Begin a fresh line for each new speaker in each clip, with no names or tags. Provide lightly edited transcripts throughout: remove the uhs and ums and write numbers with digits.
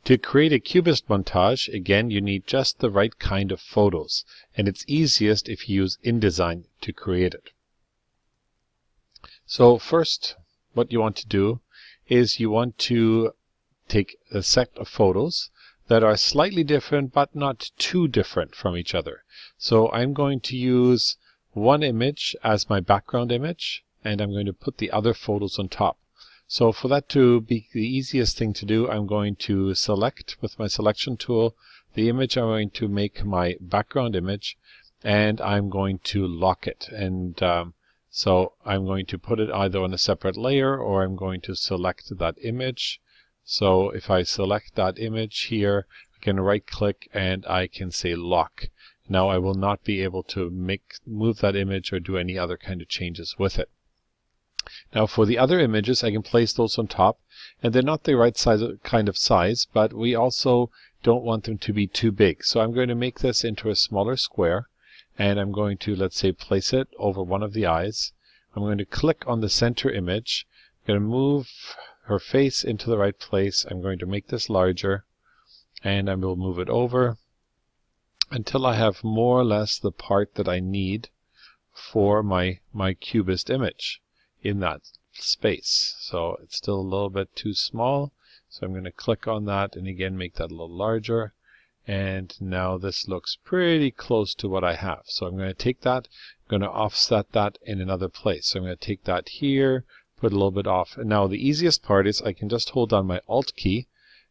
To create a Cubist montage, again, you need just the right kind of photos, and it's easiest if you use InDesign to create it. So first, what you want to do is you want to take a set of photos that are slightly different but not too different from each other. So I'm going to use one image as my background image, and I'm going to put the other photos on top. So for that to be the easiest thing to do, I'm going to select with my selection tool the image I'm going to make my background image, and I'm going to lock it. And so I'm going to put it either on a separate layer, or I'm going to select that image. So if I select that image here, I can right click and I can say lock. Now I will not be able to move that image or do any other kind of changes with it. Now for the other images, I can place those on top, and they're not the right size, kind of size, but we also don't want them to be too big. So I'm going to make this into a smaller square, and I'm going to, let's say, place it over one of the eyes. I'm going to click on the center image. I'm going to move her face into the right place. I'm going to make this larger, and I will move it over until I have more or less the part that I need for my Cubist image in that space. So it's still a little bit too small, so I'm going to click on that and again make that a little larger, and now this looks pretty close to what I have. So I'm going to take that, I'm going to offset that in another place. So I'm going to take that here, put a little bit off, and now the easiest part is I can just hold down my Alt key,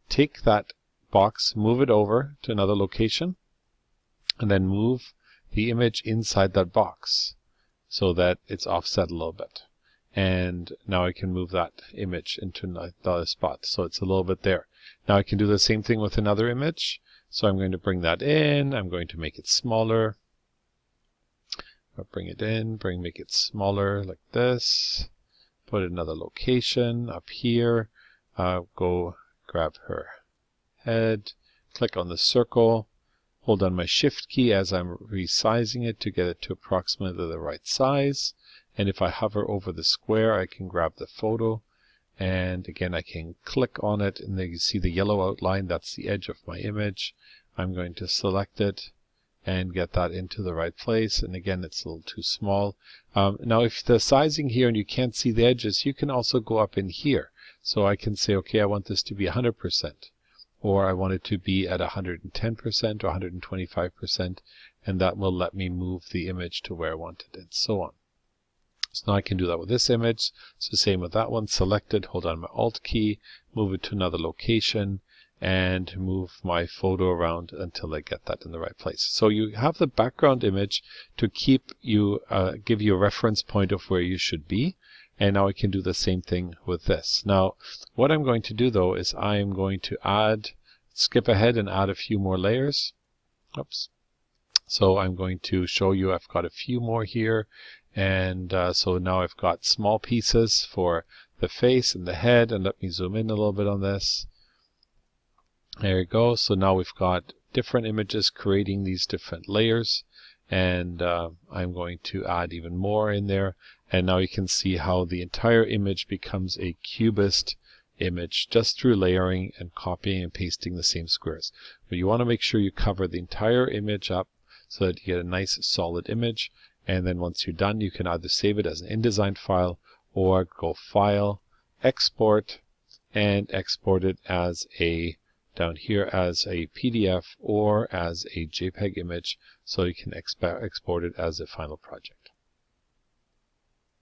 take that box, move it over to another location, and then move the image inside that box so that it's offset a little bit. And now I can move that image into another spot, so it's a little bit there. Now I can do the same thing with another image. So I'm going to bring that in, I'm going to make it smaller. I'll bring it in, make it smaller like this. Put it in another location up here. Go grab her head, click on the circle, hold down my Shift key as I'm resizing it to get it to approximately the right size. And if I hover over the square, I can grab the photo, and again I can click on it, and then you see the yellow outline. That's the edge of my image. I'm going to select it and get that into the right place, and again it's a little too small. Now if the sizing here and you can't see the edges, you can also go up in here. So I can say, okay, I want this to be 100%, or I want it to be at 110% or 125%, and that will let me move the image to where I want it, and so on. So now I can do that with this image. So same with that one, select it, hold on my Alt key, move it to another location, and move my photo around until I get that in the right place. So you have the background image to keep you, give you a reference point of where you should be. And now I can do the same thing with this. Now, what I'm going to do though is I am going to skip ahead and add a few more layers. Oops. So I'm going to show you I've got a few more here. And so now I've got small pieces for the face and the head, and let me zoom in a little bit on this. There you go. So now we've got different images creating these different layers, and I'm going to add even more in there. And now you can see how the entire image becomes a Cubist image just through layering and copying and pasting the same squares. But you want to make sure you cover the entire image up so that you get a nice solid image. And then once you're done, you can either save it as an InDesign file or go File, Export, and export it as down here as a PDF or as a JPEG image, so you can export it as a final project.